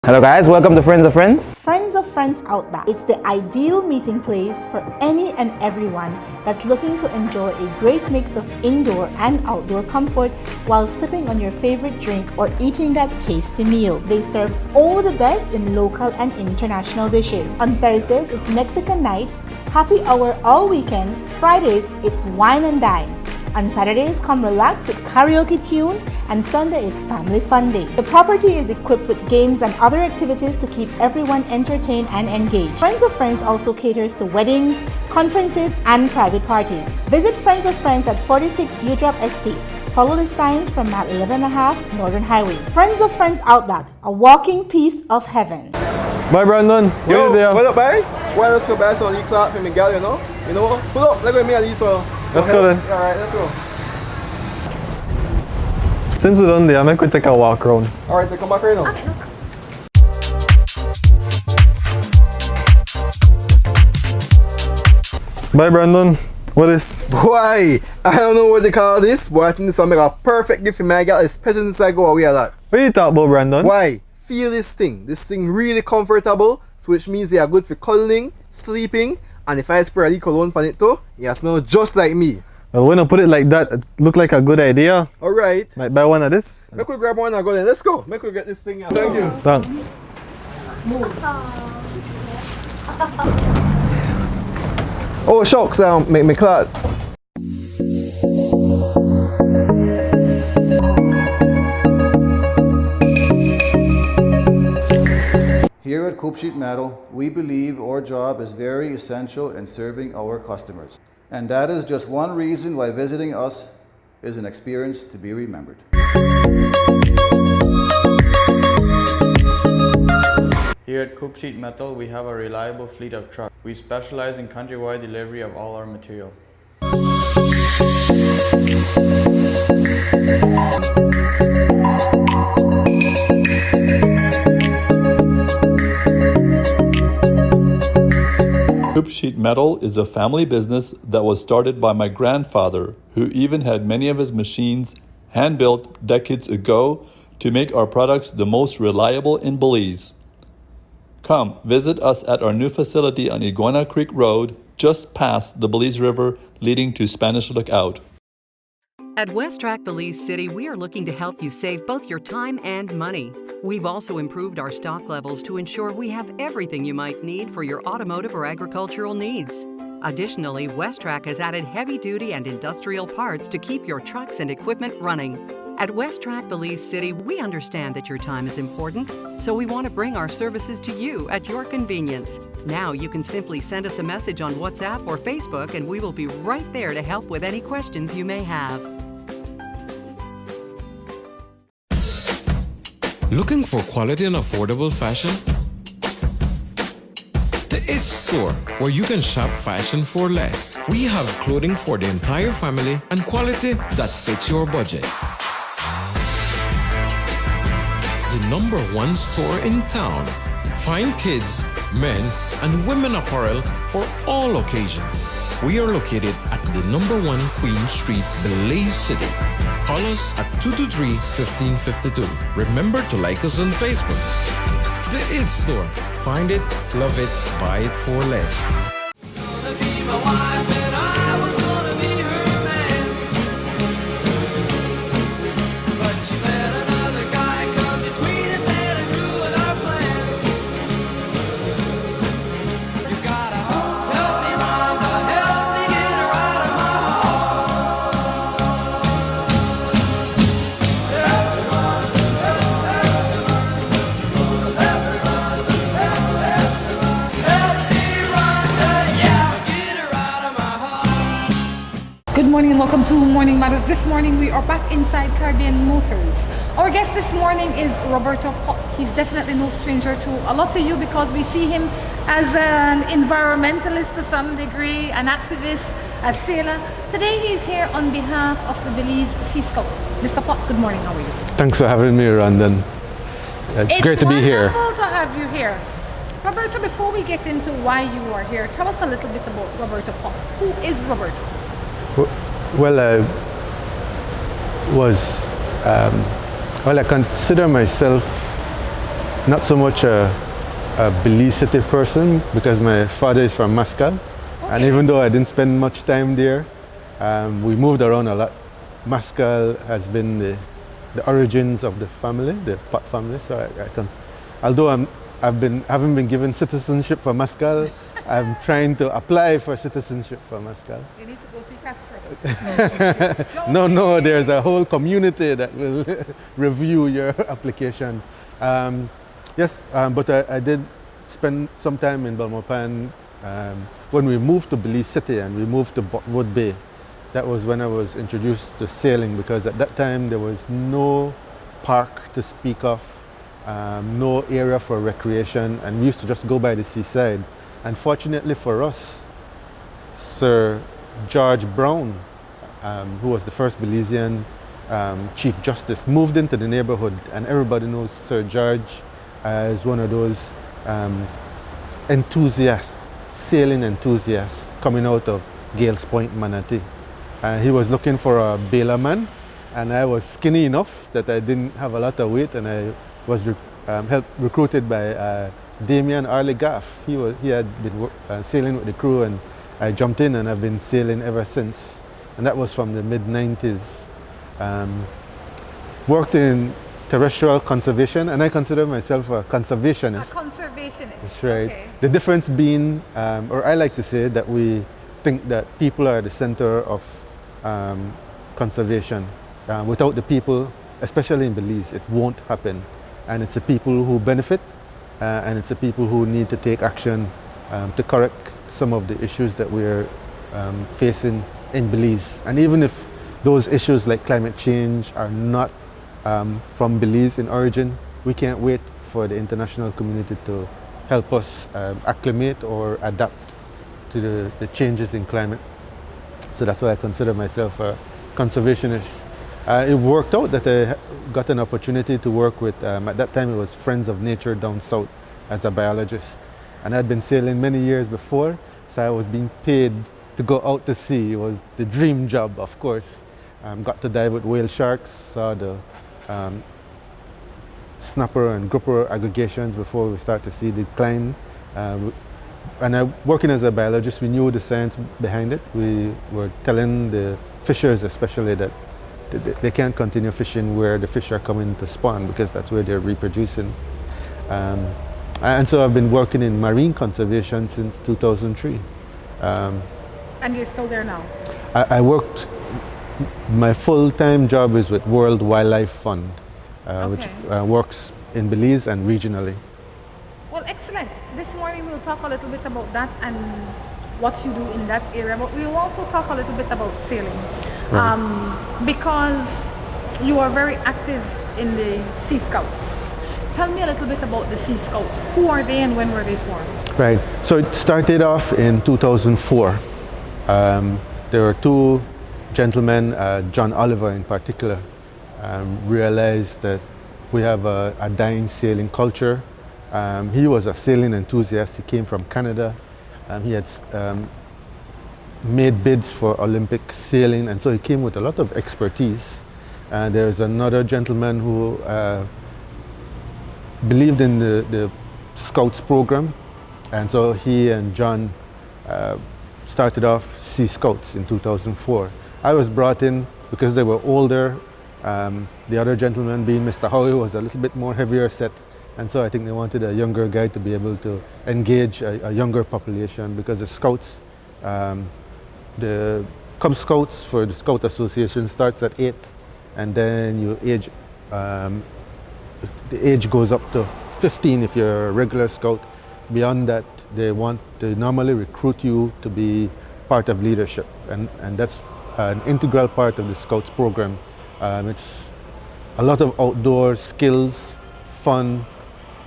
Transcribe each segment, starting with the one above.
Hello guys, welcome to Friends of Friends. Friends of Friends Outback. It's the ideal meeting place for any and everyone that's looking to enjoy a great mix of indoor and outdoor comfort while sipping on your favorite drink or eating that tasty meal. They serve all the best in local and international dishes. On Thursdays, it's Mexican night, happy hour all weekend. Fridays, it's wine and dine. On Saturdays, come relax with karaoke tunes, and Sunday is family fun day. The property is equipped with games and other activities to keep everyone entertained and engaged. Friends of Friends also caters to weddings, conferences, and private parties. Visit Friends of Friends at 46 Dewdrop Estate. Follow the signs from mile 11.5 Northern Highway. Friends of Friends Outback, a walking piece of heaven. Bye, Brandon. Yo, there. what up, bye? Well, let's go buy some Lee Clark for Miguel, you know? You know what? Pull up, let's go with me and Lee, so let's go then. Alright, let's go. Since we're done there, I might take a walk around. Alright, they come back right now. Okay, no problem. Bye, Brandon. What is? Why? I don't know what they call this, but I think this will make a perfect gift for Miguel, especially since I go away a lot. What are you talking about, Brandon? Why? Feel this thing. This thing really comfortable, so which means they are good for cuddling, sleeping, and if I spray a little cologne on it too, it smell just like me. Well, when I put it like that, it look like a good idea. Alright. Might buy one of this. Make we grab one and go then. Let's go. Make we get this thing out. Thank you. Thanks. Oh, shucks, make me clot. Here at Coop Sheet Metal, we believe our job is very essential in serving our customers. And that is just one reason why visiting us is an experience to be remembered. Here at Coop Sheet Metal, we have a reliable fleet of trucks. We specialize in countrywide delivery of all our material. Coop Sheet Metal is a family business that was started by my grandfather, who even had many of his machines hand-built decades ago to make our products the most reliable in Belize. Come visit us at our new facility on Iguana Creek Road, just past the Belize River leading to Spanish Lookout. At WestTrack Belize City, we are looking to help you save both your time and money. We've also improved our stock levels to ensure we have everything you might need for your automotive or agricultural needs. Additionally, WestTrack has added heavy-duty and industrial parts to keep your trucks and equipment running. At WestTrack Belize City, we understand that your time is important, so we want to bring our services to you at your convenience. Now you can simply send us a message on WhatsApp or Facebook, and we will be right there to help with any questions you may have. Looking for quality and affordable fashion? The It Store, where you can shop fashion for less. We have clothing for the entire family and quality that fits your budget. The #1 store in town. Find kids, men, and women apparel for all occasions. We are located at the #1 Queen Street, Belize City. Call us at 223-1552. Remember to like us on Facebook. The It Store. Find it, love it, buy it for less. Good morning and welcome to Morning Matters. This morning we are back inside Caribbean Motors. Our guest this morning is Roberto Pott. He's definitely no stranger to a lot of you because we see him as an environmentalist to some degree, an activist, a sailor. Today he's here on behalf of the Belize Sea Scout. Mr. Pott, good morning, how are you? Thanks for having me, Rhonda. It's great to be here. It's wonderful to have you here. Roberto, before we get into why you are here, tell us a little bit about Roberto Pott. Who is Roberto? Well, I consider myself not so much a Belize City person because my father is from Mascal. And even though I didn't spend much time there, we moved around a lot. Mascal has been the origins of the family, the Pott family. So although haven't been given citizenship for Mascal, I'm trying to apply for citizenship for Mascal. You need to go see Castro. No, there's a whole community that will review your application. But I did spend some time in Belmopan when we moved to Belize City and we moved to Botwood Bay. That was when I was introduced to sailing, because at that time there was no park to speak of, no area for recreation, and we used to just go by the seaside. And fortunately for us, Sir George Brown, who was the first Belizean Chief Justice, moved into the neighborhood, and everybody knows Sir George as one of those enthusiasts, sailing enthusiasts coming out of Gales Point, Manatee. He was looking for a bailerman, and I was skinny enough that I didn't have a lot of weight, and I was recruited by Damien Arlegaff. He had been sailing with the crew, and I jumped in, and I've been sailing ever since. And that was from the mid-90s. Worked in terrestrial conservation, and I consider myself a conservationist. A conservationist. That's right. Okay. The difference being, or I like to say that we think that people are the center of conservation. Without the people, especially in Belize, it won't happen. And it's the people who benefit, and it's the people who need to take action to correct some of the issues that we're facing in Belize. And even if those issues like climate change are not from Belize in origin, we can't wait for the international community to help us acclimate or adapt to the changes in climate. So that's why I consider myself a conservationist. It worked out that I got an opportunity to work with, at that time it was Friends of Nature down south as a biologist. And I'd been sailing many years before, so I was being paid to go out to sea. It was the dream job, of course. Got to dive with whale sharks, saw the snapper and grouper aggregations before we start to see decline. And working as a biologist, we knew the science behind it. We were telling the fishers especially that they can't continue fishing where the fish are coming to spawn, because that's where they're reproducing. And so I've been working in marine conservation since 2003. And you're still there now? I worked, my full-time job is with World Wildlife Fund, which works in Belize and regionally. Well, excellent. This morning we'll talk a little bit about that and what you do in that area, but we will also talk a little bit about sailing. Right. Because you are very active in the Sea Scouts. Tell me a little bit about the Sea Scouts. Who are they and when were they formed? Right. So it started off in 2004. There were two gentlemen, John Oliver in particular, realized that we have a dying sailing culture. He was a sailing enthusiast. He came from Canada. He had made bids for Olympic sailing, and so he came with a lot of expertise. There's another gentleman who believed in the Scouts program, and so he and John started off Sea Scouts in 2004. I was brought in because they were older. The other gentleman, being Mr. Howie, was a little bit more heavier set, and so I think they wanted a younger guy to be able to engage a younger population, because the Scouts, the Cub Scouts for the Scout Association starts at 8, and then you age, the age goes up to 15 if you're a regular Scout. Beyond that, they normally recruit you to be part of leadership, and that's an integral part of the Scouts program. It's a lot of outdoor skills, fun,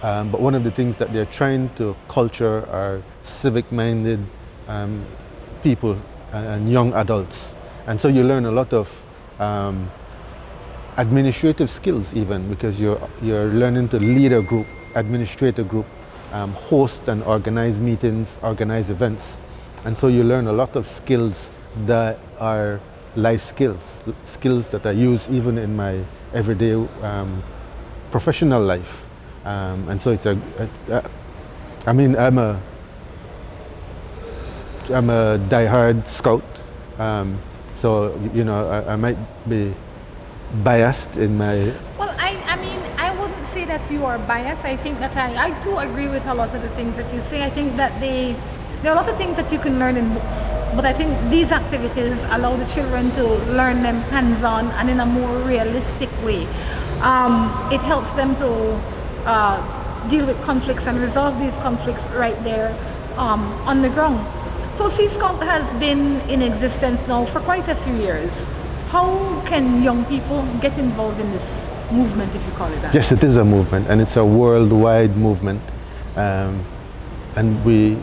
but one of the things that they're trying to culture are civic-minded people and young adults. And so you learn a lot of administrative skills even, because you're learning to lead a group, administrate a group, host and organize meetings, organize events. And so you learn a lot of skills that are life skills, skills that I use even in my everyday professional life. And so it's I mean, I'm a diehard scout, so you know I might be biased in my. Well, I mean, I wouldn't say that you are biased. I think that I do agree with a lot of the things that you say. I think that there are a lot of things that you can learn in books, but I think these activities allow the children to learn them hands-on and in a more realistic way. It helps them to deal with conflicts and resolve these conflicts right there on the ground. So Sea Scout has been in existence now for quite a few years. How can young people get involved in this movement, if you call it that? Yes, it is a movement, and it's a worldwide movement. And we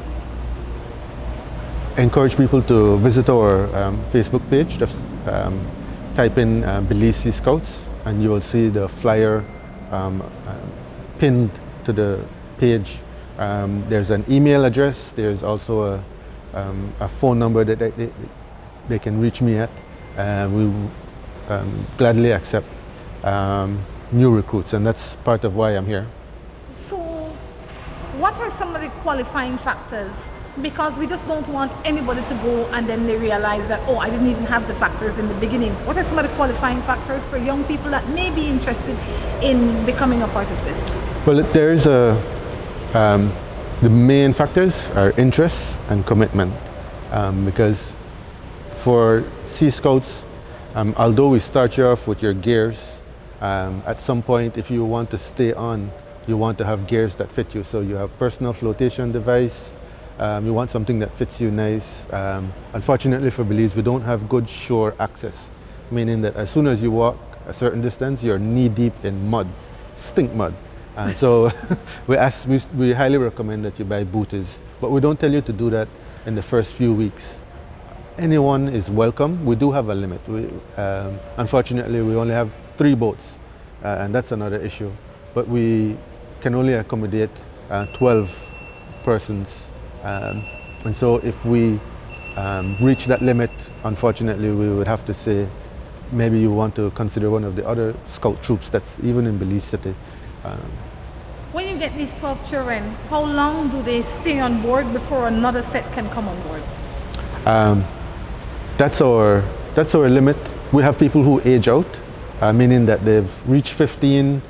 encourage people to visit our Facebook page. Just type in Belize Sea Scouts, and you will see the flyer pinned to the page. There's an email address. There's also a phone number that they can reach me at. We gladly accept new recruits, and that's part of why I'm here. So, what are some of the qualifying factors? Because we just don't want anybody to go and then they realize that, oh, I didn't even have the factors in the beginning. What are some of the qualifying factors for young people that may be interested in becoming a part of this? Well, there's the main factors are interest and commitment, because for Sea Scouts, although we start you off with your gears, at some point if you want to stay on, you want to have gears that fit you. So you have personal flotation device, you want something that fits you nice. Unfortunately for Belize, we don't have good shore access, meaning that as soon as you walk a certain distance, you're knee deep in mud, stink mud. And so we highly recommend that you buy booties, but we don't tell you to do that in the first few weeks. Anyone is welcome. We do have a limit. Unfortunately, we only have 3 boats, and that's another issue. But we can only accommodate 12 persons. And so if we reach that limit, unfortunately, we would have to say, maybe you want to consider one of the other scout troops that's even in Belize City. When you get these 12 children, how long do they stay on board before another set can come on board? That's our limit. We have people who age out, meaning that they've reached 15.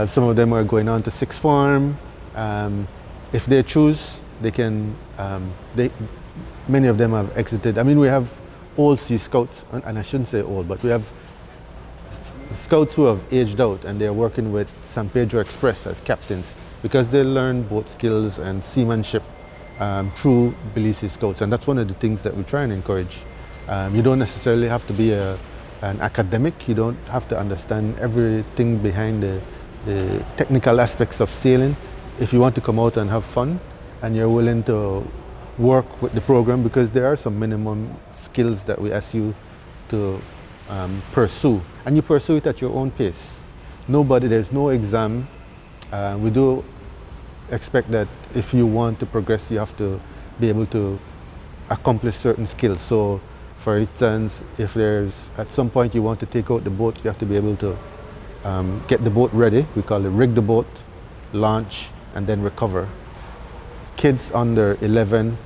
Some of them are going on to 6th form. If they choose, they can. Many of them have exited. I mean, we have old Sea Scouts, and I shouldn't say old, but we have Scouts who have aged out and they're working with San Pedro Express as captains because they learn boat skills and seamanship through Belize Sea Scouts, and that's one of the things that we try and encourage. You don't necessarily have to be an academic. You don't have to understand everything behind the technical aspects of sailing. If you want to come out and have fun and you're willing to work with the program, because there are some minimum skills that we ask you to pursue, and you pursue it at your own pace. There's no exam. We do expect that if you want to progress, you have to be able to accomplish certain skills. So for instance, if there's at some point you want to take out the boat, you have to be able to get the boat ready. We call it rig the boat, launch, and then recover. Kids under 11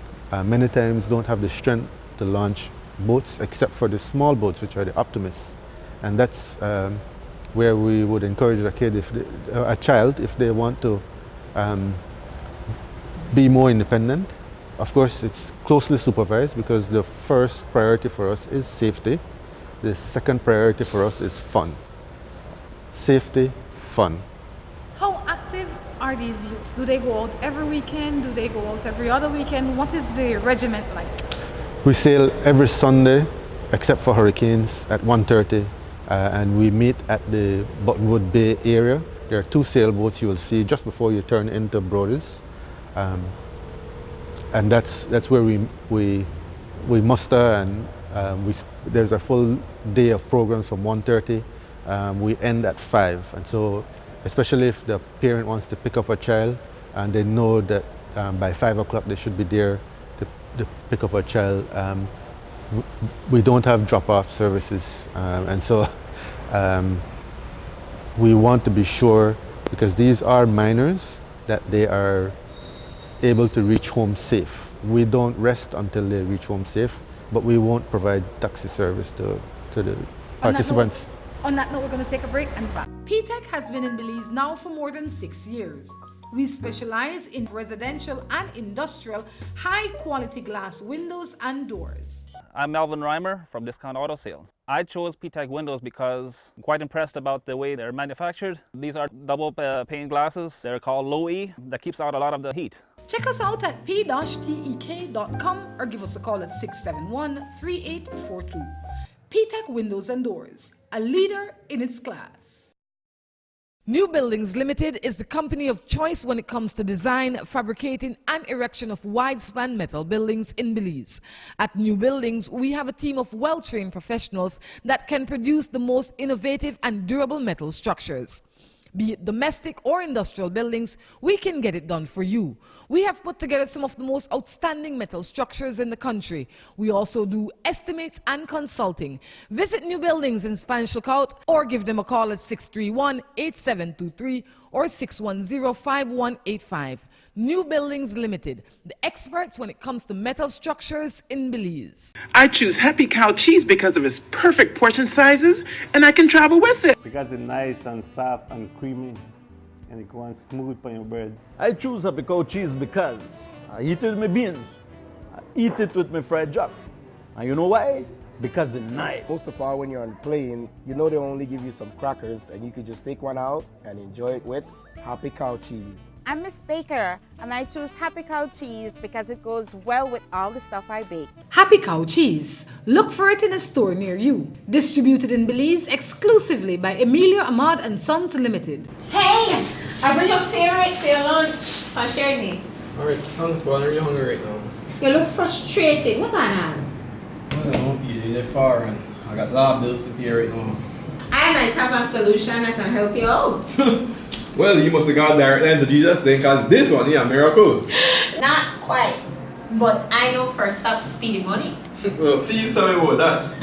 many times don't have the strength to launch boats, except for the small boats, which are the optimists. And that's where we would encourage a child, if they want to be more independent. Of course, it's closely supervised, because the first priority for us is safety. The second priority for us is fun. Safety, fun. How active are these youths? Do they go out every weekend? Do they go out every other weekend? What is the regiment like? We sail every Sunday, except for hurricanes, at 1:30, and we meet at the Buttonwood Bay area. There are 2 sailboats you will see just before you turn into Brodie's, and that's where we muster, and there's a full day of programs from 1:30. We end at 5, and so especially if the parent wants to pick up a child and they know that by 5 o'clock they should be there to pick up a child, we don't have drop-off services, and so we want to be sure because these are minors that they are able to reach home safe. We don't rest until they reach home safe, but we won't provide taxi service to the participants. On that note, we're going to take a break and back. P-Tech has been in Belize now for more than 6 years. We specialize in residential and industrial high-quality glass windows and doors. I'm Melvin Reimer from Discount Auto Sales. I chose P-Tech windows because I'm quite impressed about the way they're manufactured. These are double pane glasses. They're called low E. That keeps out a lot of the heat. Check us out at p-tek.com or give us a call at 671-3842. P-Tech Windows and Doors, a leader in its class. New Buildings Limited is the company of choice when it comes to design, fabricating, and erection of wide-span metal buildings in Belize. At New Buildings, we have a team of well-trained professionals that can produce the most innovative and durable metal structures. Be it domestic or industrial buildings, we can get it done for you. We have put together some of the most outstanding metal structures in the country. We also do estimates and consulting. Visit New Buildings in Spanish Lookout or give them a call at 631-8723 or 610-5185. New Buildings Limited, the experts when it comes to metal structures in Belize. I choose Happy Cow cheese because of its perfect portion sizes, and I can travel with it. Because it's nice and soft and creamy, and it goes smooth on your bread. I choose Happy Cow cheese because I eat it with my beans, I eat it with my fried jack. And you know why? Because it's nice. Most of all, when you're on the plane, you know they only give you some crackers, and you could just take one out and enjoy it with Happy Cow cheese. I'm Miss Baker, and I choose Happy Cow cheese because it goes well with all the stuff I bake. Happy Cow cheese. Look for it in a store near you. Distributed in Belize exclusively by Emilio Ahmad and Sons Limited. Hey, I bring your favorite for your lunch. I'll share me. Alright, thanks, but I'm really hungry right now. You look frustrated. What going on? I don't know, they're far and I got a lot of bills to pay right now. I might have a solution that can help you out. Well, you must have got direct then to Jesus then, because this one, yeah, miracle. Not quite, but I know First Stop Speedy Money. Well, please tell me about that.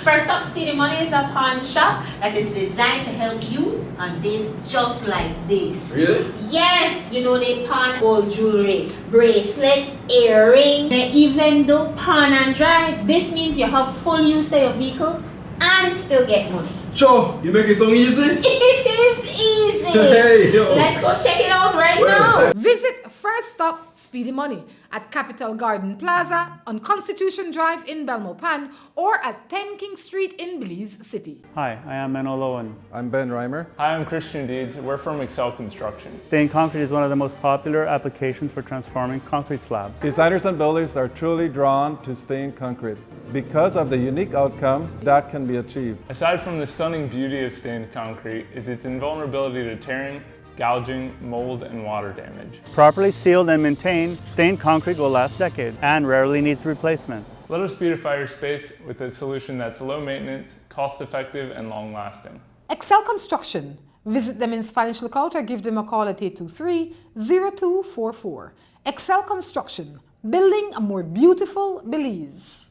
First Stop Speedy Money is a pawn shop that is designed to help you on days just like this. Really? Yes, you know they pawn old jewelry, bracelet, earring, they even do pawn and drive. This means you have full use of your vehicle and still get money. Sure, you make it so easy? It is easy. Hey, yo. Let's go check it out right now. Visit First Stop Speedy Money at Capital Garden Plaza on Constitution Drive in Belmopan or at 10 King Street in Belize City. Hi, I am Menno Lowen. I'm Ben Reimer. Hi, I'm Christian Deeds. We're from Excel Construction. Stain concrete is one of the most popular applications for transforming concrete slabs. Designers and builders are truly drawn to stained concrete because of the unique outcome that can be achieved. Aside from the stunning beauty of stained concrete is its invulnerability to tearing, gouging, mold, and water damage. Properly sealed and maintained, stained concrete will last decades and rarely needs replacement. Let us beautify your space with a solution that's low maintenance, cost-effective, and long-lasting. Excel Construction. Visit them in Spanish Lookout or give them a call at 823-0244. Excel Construction, building a more beautiful Belize.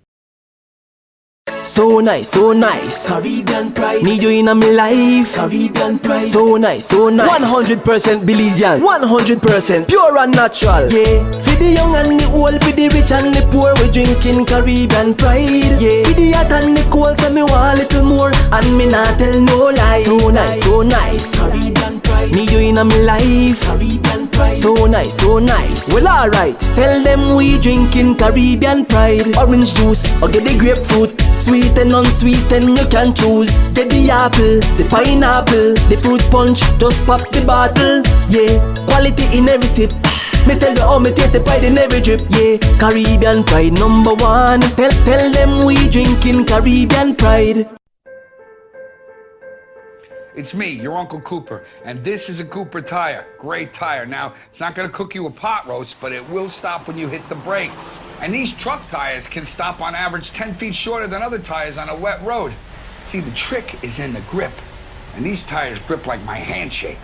So nice, Caribbean pride. Need you in my life, Caribbean pride. So nice, 100% Belizean, 100% pure and natural. Yeah, for the young and the old, for the rich and the poor, we drinking Caribbean pride. Yeah, for the hot and the cold, so me want a little more, and me not tell no lie. So nice, Caribbean pride. Need you in my life, Caribbean pride. So nice. Well, alright, tell them we drinking Caribbean pride. Orange juice or get the grapefruit. Sweet and unsweet and you can choose. Get the apple, the pineapple, the fruit punch, just pop the bottle. Yeah, quality in every sip. Me tell you how me taste the pride in every drip. Yeah, Caribbean pride #1. Tell them we drinking Caribbean pride. It's me, your Uncle Cooper, and this is a Cooper tire. Great tire. Now, it's not gonna cook you a pot roast, but it will stop when you hit the brakes. And these truck tires can stop on average 10 feet shorter than other tires on a wet road. See, the trick is in the grip, and these tires grip like my handshake.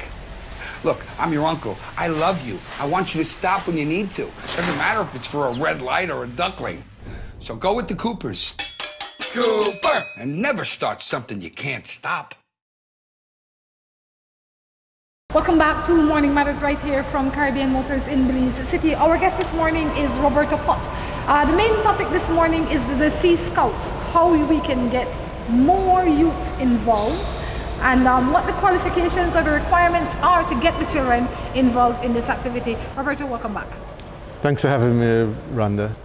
Look, I'm your uncle. I love you. I want you to stop when you need to. Doesn't matter if it's for a red light or a duckling. So go with the Coopers. Cooper! And never start something you can't stop. Welcome back to Morning Matters right here from Caribbean Motors in Belize City. Our guest this morning is Roberto Pott. The main topic this morning is the Sea Scouts, how we can get more youths involved, and what the qualifications or the requirements are to get the children involved in this activity. Roberto, welcome back. Thanks for having me, Rhonda.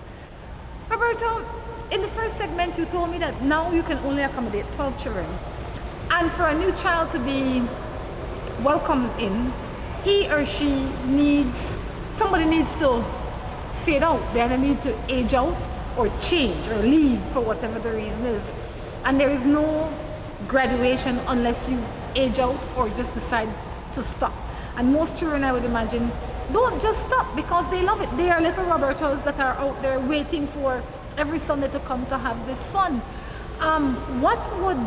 Roberto, in the first segment you told me that now you can only accommodate 12 children. And for a new child to be welcomed in, he or she somebody needs to fade out. They either need to age out or change or leave for whatever the reason is. And there is no graduation unless you age out or just decide to stop. And most children, I would imagine, don't just stop because they love it. They are little Robertos that are out there waiting for every Sunday to come to have this fun. What would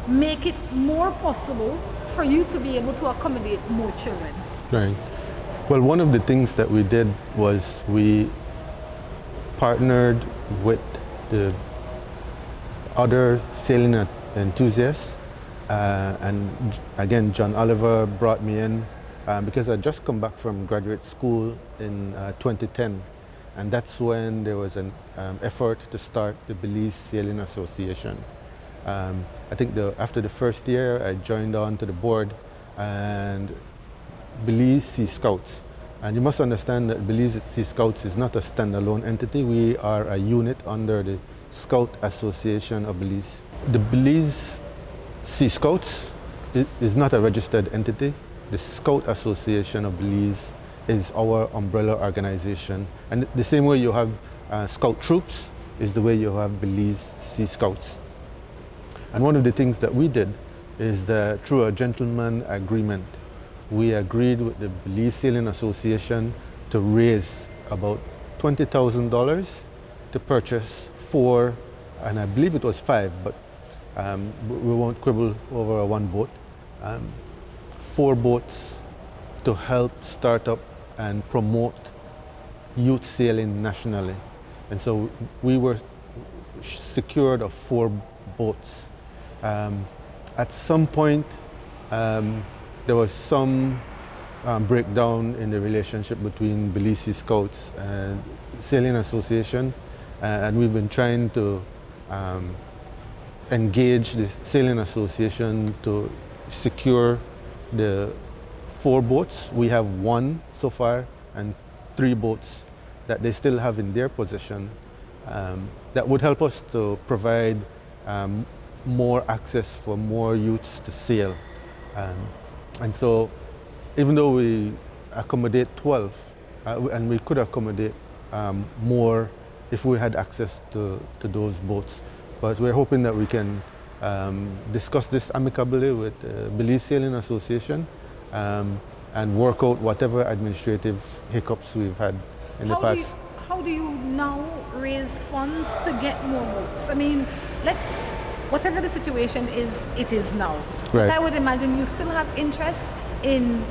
make it more possible for you to be able to accommodate more children? Right. Well, one of the things that we did was we partnered with the other sailing enthusiasts, and again, John Oliver brought me in because I just come back from graduate school in 2010, and that's when there was an effort to start the Belize Sailing Association. I think after the first year, I joined on to the board and Belize Sea Scouts. And you must understand that Belize Sea Scouts is not a standalone entity. We are a unit under the Scout Association of Belize. The Belize Sea Scouts is not a registered entity. The Scout Association of Belize is our umbrella organization. And the same way you have Scout troops is the way you have Belize Sea Scouts. And one of the things that we did is that through a gentleman agreement, we agreed with the Belize Sailing Association to raise about $20,000 to purchase 4, and I believe it was 5, but we won't quibble over one boat, 4 boats to help start up and promote youth sailing nationally. And so we were secured of 4 boats. At some point, there was some breakdown in the relationship between Belize Sea Scouts and Sailing Association, and we've been trying to engage the Sailing Association to secure the 4 boats. We have 1 so far and 3 boats that they still have in their possession that would help us to provide more access for more youths to sail. And so even though we accommodate 12, and we could accommodate more if we had access to those boats, but we're hoping that we can discuss this amicably with Belize Sailing Association and work out whatever administrative hiccups we've had in the past. How do you now raise funds to get more boats? I mean, whatever the situation is, it is now. Right. But I would imagine you still have interest in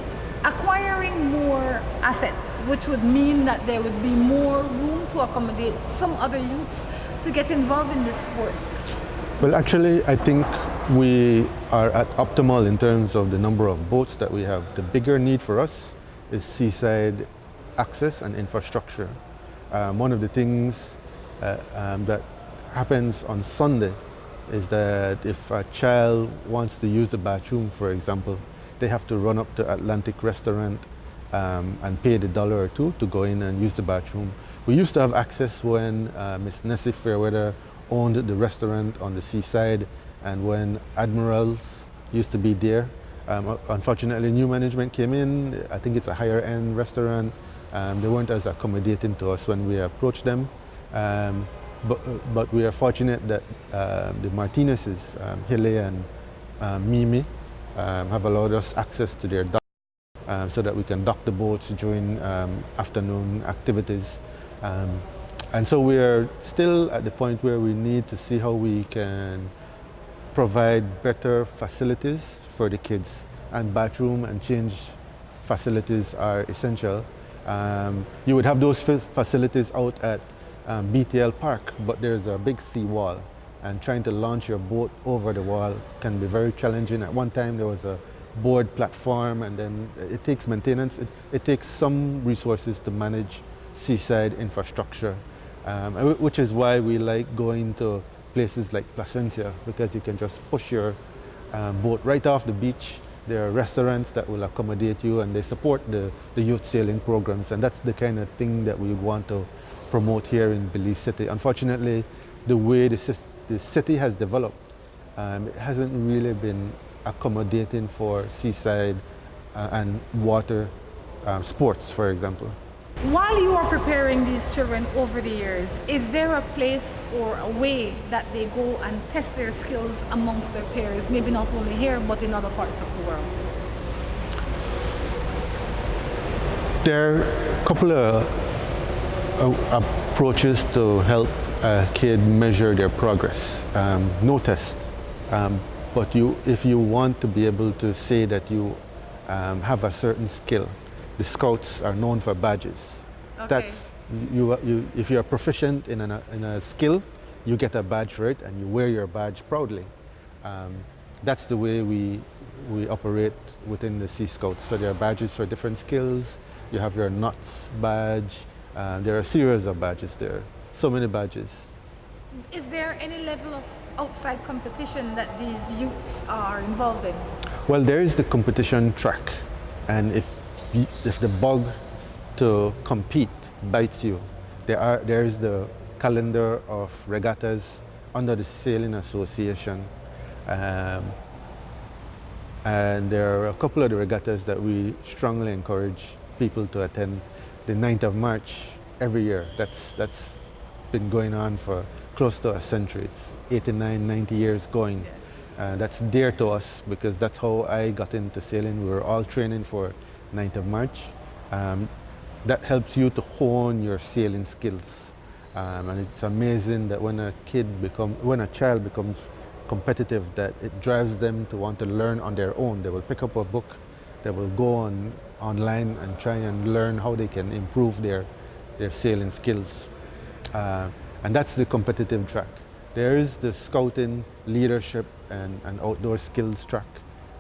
acquiring more assets, which would mean that there would be more room to accommodate some other youths to get involved in this sport. Well, actually, I think we are at optimal in terms of the number of boats that we have. The bigger need for us is seaside access and infrastructure. One of the things that happens on Sunday is that if a child wants to use the bathroom, for example, they have to run up to Atlantic Restaurant and pay the $1 or $2 to go in and use the bathroom. We used to have access when Miss Nessie Fairweather owned the restaurant on the seaside and when Admirals used to be there. Unfortunately, new management came in. I think it's a higher end restaurant. They weren't as accommodating to us when we approached them. But we are fortunate that the Martinez's, Hele and Mimi, have allowed us access to their dock so that we can dock the boats during afternoon activities. And so we are still at the point where we need to see how we can provide better facilities for the kids, and bathroom and change facilities are essential. You would have those facilities out at BTL Park, but there's a big sea wall, and trying to launch your boat over the wall can be very challenging. At one time there was a board platform, and then it takes maintenance. It takes some resources to manage seaside infrastructure, which is why we like going to places like Placencia, because you can just push your boat right off the beach. There are restaurants that will accommodate you, and they support the youth sailing programs, and that's the kind of thing that we want to promote here in Belize City. Unfortunately, the way the city has developed, it hasn't really been accommodating for seaside and water sports, for example. While you are preparing these children over the years, is there a place or a way that they go and test their skills amongst their peers, maybe not only here but in other parts of the world? There are a couple of approaches to help a kid measure their progress. No test, but if you want to be able to say that you have a certain skill, the Scouts are known for badges. Okay. That's if you're proficient in a skill, you get a badge for it, and you wear your badge proudly. That's the way we operate within the Sea Scouts. So there are badges for different skills. You have your knots badge. There are a series of badges there. So many badges. Is there any level of outside competition that these youths are involved in? Well, there is the competition track, and if the bug to compete bites you, there is the calendar of regattas under the Sailing Association, and there are a couple of the regattas that we strongly encourage people to attend. The 9th of March every year. That's been going on for close to a century. It's 89, 90 years going. That's dear to us because that's how I got into sailing. We were all training for 9th of March. That helps you to hone your sailing skills. And it's amazing that when a child becomes competitive, that it drives them to want to learn on their own. They will pick up a book, they will go online and try and learn how they can improve their sailing skills. And that's the competitive track. There is the scouting, leadership, and outdoor skills track.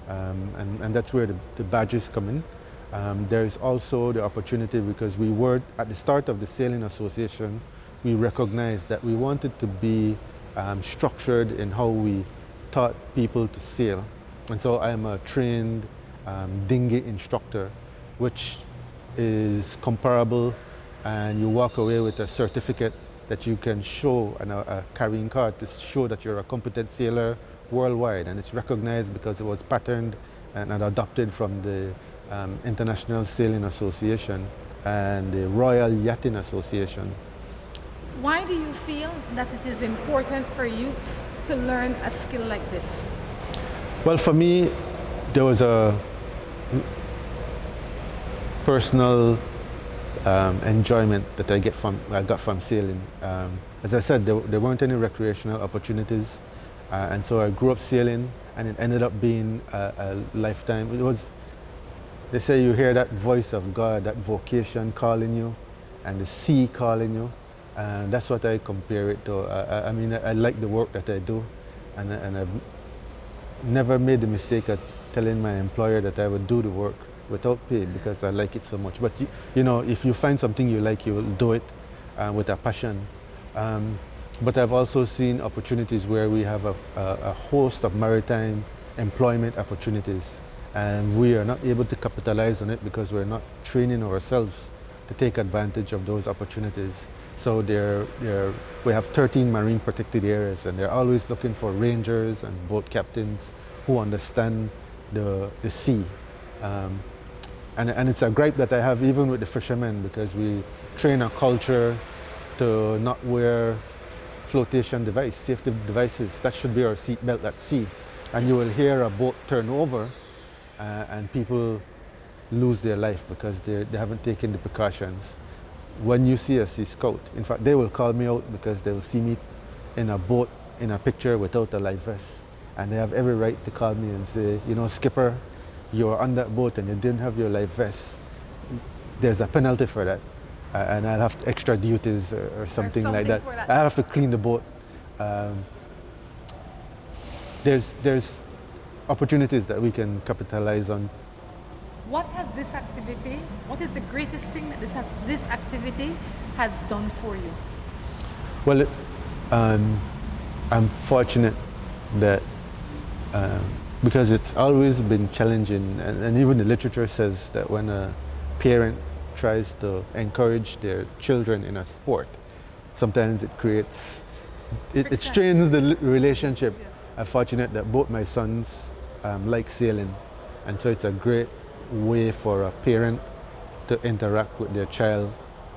And that's where the badges come in. There's also the opportunity, because we were at the start of the Sailing Association, we recognized that we wanted to be structured in how we taught people to sail. And so I'm a trained dinghy instructor, which is comparable, and you walk away with a certificate that you can show, and a carrying card to show that you're a competent sailor worldwide. And it's recognized because it was patterned and adopted from the International Sailing Association and the Royal Yachting Association. Why do you feel that it is important for youths to learn a skill like this? Well, for me, there was a personal enjoyment that I got from sailing. As I said, there weren't any recreational opportunities, and so I grew up sailing, and it ended up being a lifetime. They say you hear that voice of God, that vocation calling you, and the sea calling you, and that's what I compare it to. I mean, I like the work that I do, and I've never made the mistake of telling my employer that I would do the work without pay because I like it so much. But you know, if you find something you like, you will do it with a passion. But I've also seen opportunities where we have a host of maritime employment opportunities, and we are not able to capitalize on it because we're not training ourselves to take advantage of those opportunities. So we have 13 marine protected areas, and they're always looking for rangers and boat captains who understand the sea. And it's a gripe that I have even with the fishermen, because we train a culture to not wear flotation device, safety devices. That should be our seat belt at sea. And you will hear a boat turn over and people lose their life because they haven't taken the precautions. When you see a Sea Scout, in fact, they will call me out because they will see me in a boat, in a picture without a life vest. And they have every right to call me and say, you know, skipper, you're on that boat and you didn't have your life vest. There's a penalty for that. And I'll have extra duties or something like that. I have to clean the boat. There's opportunities that we can capitalize on. What has this activity, what is the greatest thing that this activity has done for you? Well, I'm fortunate that because it's always been challenging, and even the literature says that when a parent tries to encourage their children in a sport, sometimes it creates, it strains the relationship. Yes. I'm fortunate that both my sons like sailing, and so it's a great way for a parent to interact with their child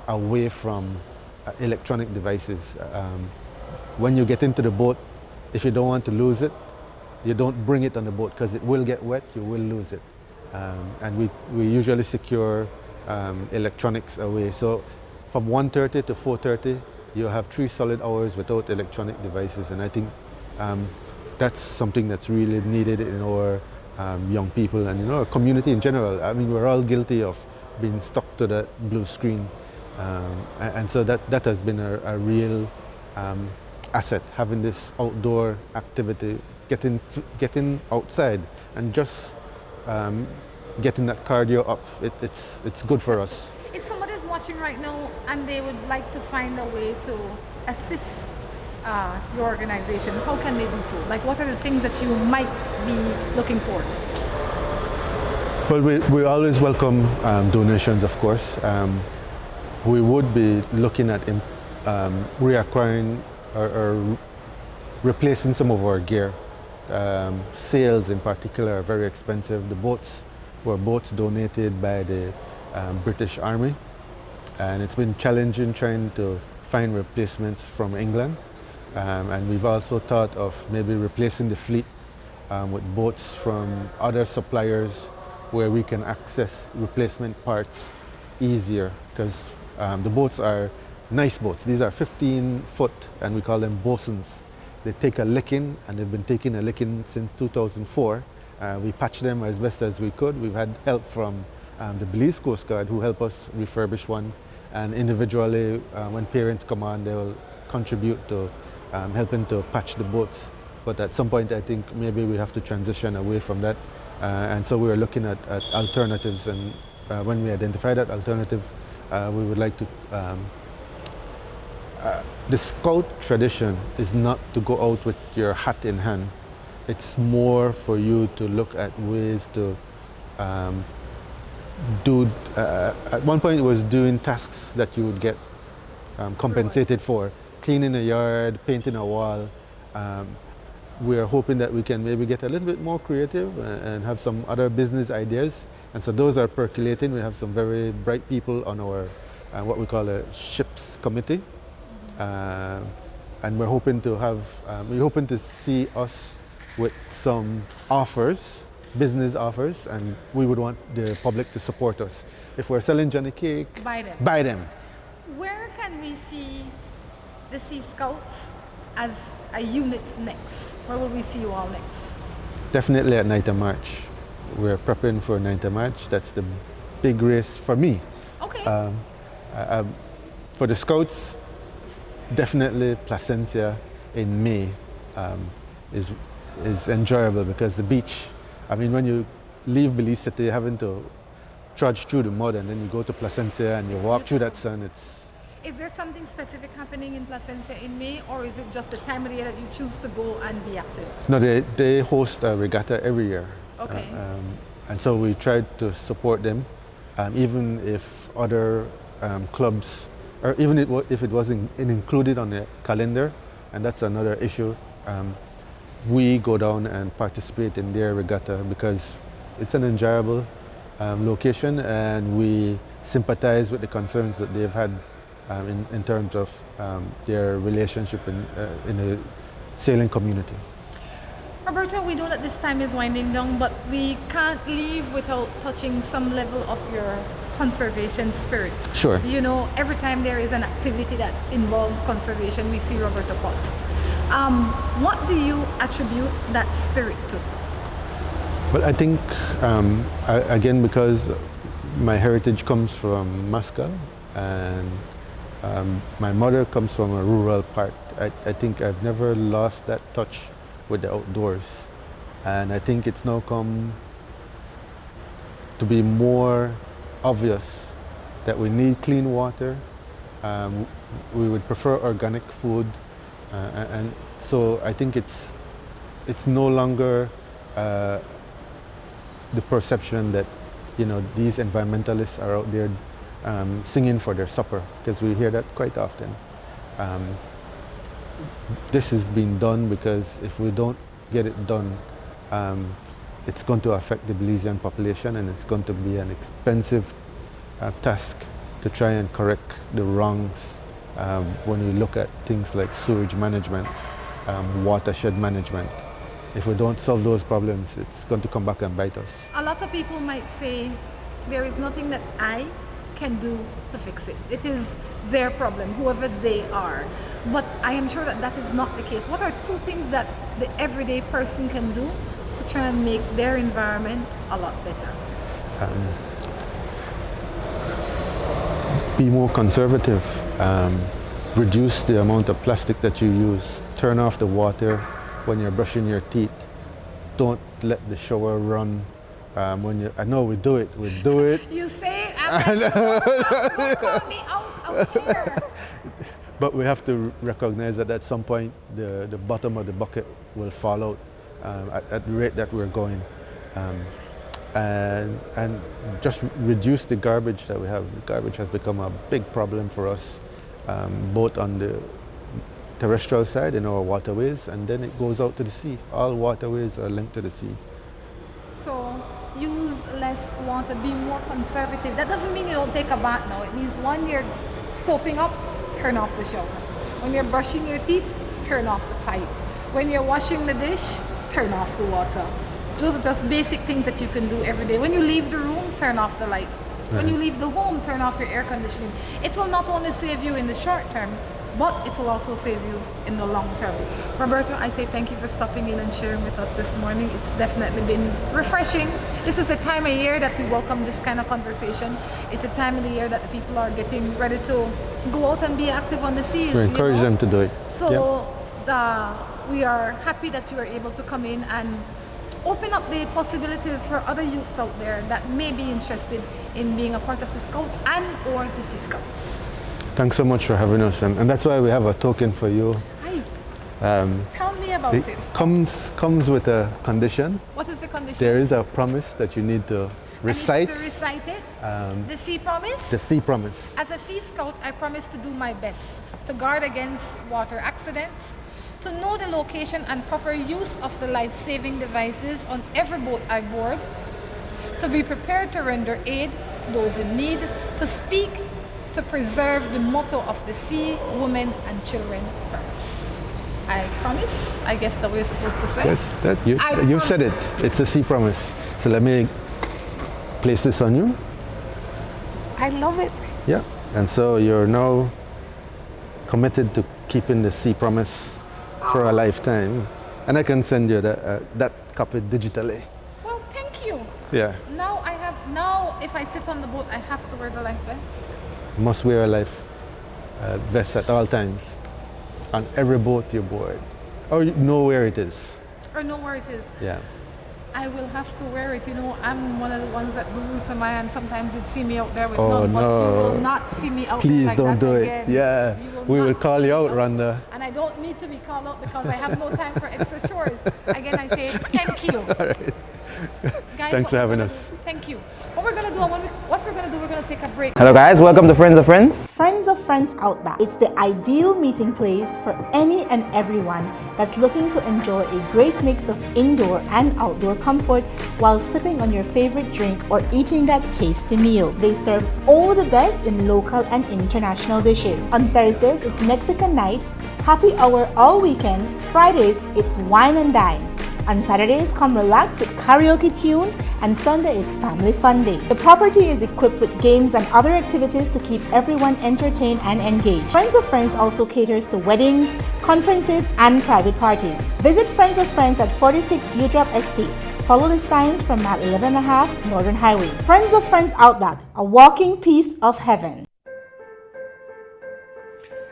away from electronic devices. When you get into the boat, if you don't want to lose it, you don't bring it on the boat because it will get wet, you will lose it. And we usually secure electronics away. So from 1:30 to 4:30, you have 3 solid hours without electronic devices. And I think that's something that's really needed in our young people and our community in general. I mean, we're all guilty of being stuck to that blue screen. And so that has been a real asset, having this outdoor activity, getting outside and just getting that cardio up. It's good for us. If somebody's watching right now and they would like to find a way to assist your organization, how can they do so? Like, what are the things that you might be looking for? Well, we always welcome donations, of course. We would be looking at reacquiring or replacing some of our gear. Sails in particular are very expensive. The boats were boats donated by the British Army, and it's been challenging trying to find replacements from England. And we've also thought of maybe replacing the fleet with boats from other suppliers where we can access replacement parts easier, because the boats are nice boats. These are 15-foot, and we call them bosuns. They take a licking, and they've been taking a licking since 2004. We patched them as best as we could. We've had help from the Belize Coast Guard, who help us refurbish one, and individually, when parents come on, they will contribute to helping to patch the boats. But at some point, I think maybe we have to transition away from that. And so we are looking at alternatives, and when we identify that alternative, we would like to the scout tradition is not to go out with your hat in hand. It's more for you to look at ways to do, at one point it was doing tasks that you would get compensated for. Cleaning a yard, painting a wall. We are hoping that we can maybe get a little bit more creative and have some other business ideas. And so those are percolating. We have some very bright people on our, what we call a ships committee. And we're hoping to see us with some offers, business offers, and we would want the public to support us. If we're selling Johnny Cake, buy them. Where can we see the Sea Scouts as a unit next? Where will we see you all next? Definitely at 9th of March. We're prepping for 9th of March. That's the big race for me. Okay. For the Scouts, definitely Placencia in May is enjoyable, because the beach, I mean, when you leave Belize City, having to trudge through the mud, and then you go to Placencia and you walk through that sun, Is there something specific happening in Placencia in May, or is it just the time of the year that you choose to go and be active? No, they host a regatta every year. Okay. And so we tried to support them, even if other clubs, or even if it wasn't included on the calendar, and that's another issue. We go down and participate in their regatta because it's an enjoyable location, and we sympathize with the concerns that they've had in terms of their relationship in the sailing community. Roberto, we know that this time is winding down, but we can't leave without touching some level of your conservation spirit. Sure. You know, every time there is an activity that involves conservation, we see Roberto Pott. What do you attribute that spirit to? Well, I think, again, because my heritage comes from Muscat, and my mother comes from a rural part. I think I've never lost that touch with the outdoors. And I think it's now come to be more obvious that we need clean water. We would prefer organic food, and so I think it's no longer the perception that these environmentalists are out there singing for their supper, because we hear that quite often. This is being done because if we don't get it done, it's going to affect the Belizean population, and it's going to be an expensive task to try and correct the wrongs when we look at things like sewage management, watershed management. If we don't solve those problems, it's going to come back and bite us. A lot of people might say there is nothing that I can do to fix it. It is their problem, whoever they are. But I am sure that that is not the case. What are two things that the everyday person can do to try and make their environment a lot better? Be more conservative. Reduce the amount of plastic that you use. Turn off the water when you're brushing your teeth. Don't let the shower run when you. I know we do it. You say it. I'm like, don't call me out here. But we have to recognize that at some point the bottom of the bucket will fall out at the rate that we're going, and just reduce the garbage that we have. The garbage has become a big problem for us, both on the terrestrial side in our waterways, and then it goes out to the sea. All waterways are linked to the sea. So use less water, be more conservative. That doesn't mean you don't take a bath now. It means when you're soaping up, turn off the shower. When you're brushing your teeth, turn off the pipe. When you're washing the dish, turn off the water. Those are just basic things that you can do every day. When you leave the room, turn off the light. When you leave the home, turn off your air conditioning. It will not only save you in the short term, but it will also save you in the long term. Roberto, I say thank you for stopping in and sharing with us this morning. It's definitely been refreshing. This is the time of year that we welcome this kind of conversation. It's the time of the year that the people are getting ready to go out and be active on the seas. We encourage them to do it. So we are happy that you are able to come in and open up the possibilities for other youths out there that may be interested in being a part of the Scouts and or the Sea Scouts. Thanks so much for having us, and that's why we have a token for you. Hi. Tell me about it. Comes with a condition. What is the condition? There is a promise that you need to recite. I need to recite it. The Sea Promise? The Sea Promise. As a Sea Scout, I promise to do my best to guard against water accidents, to know the location and proper use of the life-saving devices on every boat I board, to be prepared to render aid to those in need, to speak, to preserve the motto of the sea, women and children first. I promise, I guess that we're supposed to say. Yes, you said it. It's a Sea Promise. So let me place this on you. I love it. Yeah, and so you're now committed to keeping the Sea Promise for a lifetime. And I can send you that copy digitally. Well, thank you. Yeah. Now if I sit on the boat, I have to wear the life vest. You must wear a life vest at all times on every boat you board, or you know where it is. Or know where it is. Yeah. I will have to wear it. You know, I'm one of the ones that do Rutamaya, and sometimes you'd see me out there with none, but you will not see me out Please there like don't that do again. it. Yeah. We will call you out, Rhonda. And I don't need to be called out because I have no time for extra chores. Again, I say thank you. All right. Guys, thanks for having us. Thank you. What we're going to do, we're going to take a break. Hello guys, welcome to Friends of Friends. Friends of Friends Outback. It's the ideal meeting place for any and everyone that's looking to enjoy a great mix of indoor and outdoor comfort while sipping on your favorite drink or eating that tasty meal. They serve all the best in local and international dishes. On Thursdays, it's Mexican night, happy hour all weekend. Fridays, it's wine and dine. On Saturdays, come relax with karaoke tunes, and Sunday is family fun day. The property is equipped with games and other activities to keep everyone entertained and engaged. Friends of Friends also caters to weddings, conferences, and private parties. Visit Friends of Friends at 46 Dewdrop Estate. Follow the signs from mile 11.5 Northern Highway. Friends of Friends Outback, a walking piece of heaven.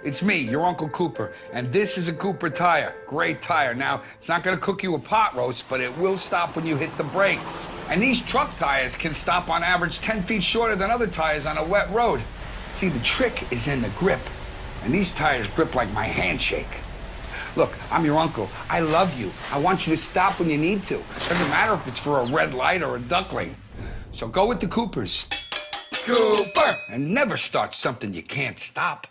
It's me, your Uncle Cooper, and this is a Cooper tire. Great tire. Now, it's not gonna cook you a pot roast, but it will stop when you hit the brakes. And these truck tires can stop on average 10 feet shorter than other tires on a wet road. See, the trick is in the grip, and these tires grip like my handshake. Look, I'm your uncle. I love you. I want you to stop when you need to. Doesn't matter if it's for a red light or a duckling. So go with the Coopers. Cooper! And never start something you can't stop.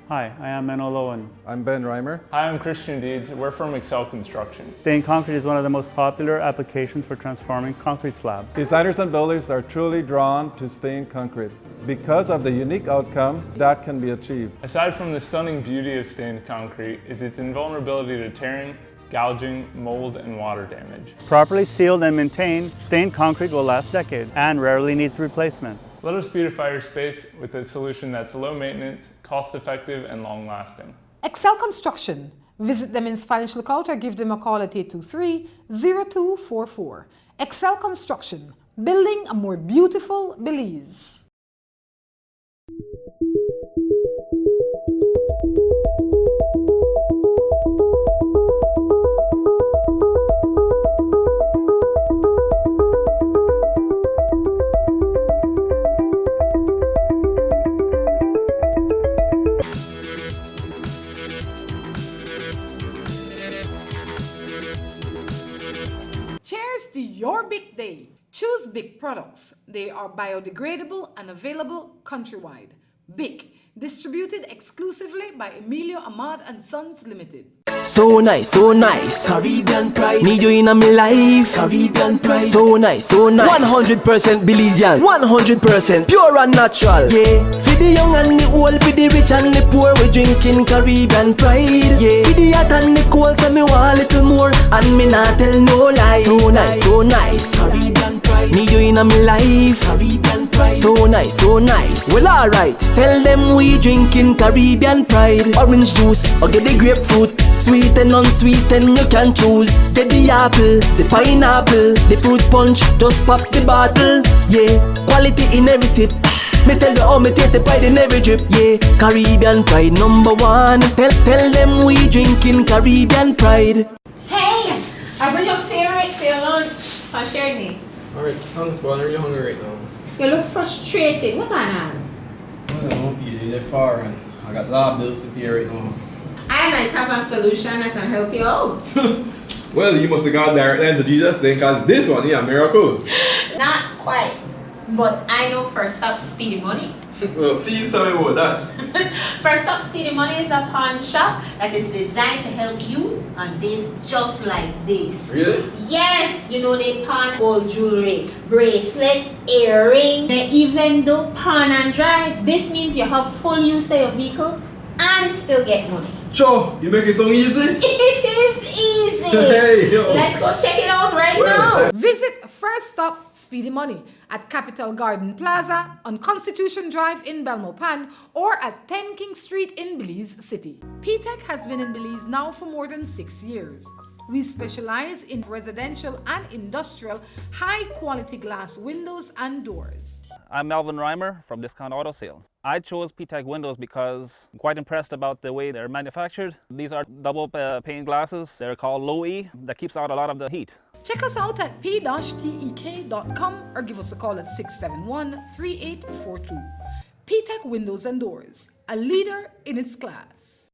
Hi, I am Menno Lowen. I'm Ben Reimer. Hi, I'm Christian Deeds. We're from Excel Construction. Stained concrete is one of the most popular applications for transforming concrete slabs. Designers and builders are truly drawn to stained concrete because of the unique outcome that can be achieved. Aside from the stunning beauty of stained concrete is its invulnerability to tearing, gouging, mold, and water damage. Properly sealed and maintained, stained concrete will last decades and rarely needs replacement. Let us beautify your space with a solution that's low maintenance, cost-effective, and long-lasting. Excel Construction. Visit them in Spanish Lookout or give them a call at 823-0244. Excel Construction. Building a more beautiful Belize. Your big day. Choose BIC products. They are biodegradable and available countrywide. BIC, distributed exclusively by Emilio Ahmad and Sons Limited. So nice, Caribbean pride. Need you in my life. Caribbean pride. So nice, 100% Belizean, 100% pure and natural. Yeah, for the young and the old, for the rich and the poor, we drinking Caribbean pride. Yeah, for the hot and the cold, so me want a little more, and me not tell no lie. So nice, Caribbean pride. Need you in my life. Caribbean pride. So nice. Well, alright, tell them we drinking Caribbean pride. Orange juice or get the grapefruit. Sweet and unsweet and you can choose. Get the apple, the pineapple, the fruit punch, just pop the bottle. Yeah, quality in every sip. Me tell you how me taste the pride in every drip. Yeah, Caribbean pride #1. Tell them we drinking Caribbean pride. Hey, I bring your favorite for your lunch. I'll share me. Alright, thanks, but I'm really hungry right now. You look frustrated. What going on? I don't know, Peter, they're far and I got a lot of bills to pay right now. I might have a solution that can help you out. Well, you must have got direct line to Jesus then, because this one, yeah, miracle. Not quite, but I know First Stop Speedy Money. Well, please tell me about that. First Stop Speedy Money is a pawn shop that is designed to help you on days just like this. Really? Yes, you know they pawn gold jewelry, bracelet, earring, they even do pawn and drive. This means you have full use of your vehicle and still get money. Joe, you make it so easy? It is easy. Hey, yo. Let's go check it out right now. Visit First Stop Speedy Money at Capital Garden Plaza on Constitution Drive in Belmopan or at 10 King Street in Belize City. P-Tech has been in Belize now for more than 6 years. We specialize in residential and industrial high-quality glass windows and doors. I'm Melvin Reimer from Discount Auto Sales. I chose P-Tech windows because I'm quite impressed about the way they're manufactured. These are double pane glasses. They're called low E that keeps out a lot of the heat. Check us out at p-tek.com or give us a call at 671-3842. P-Tech Windows and Doors, a leader in its class.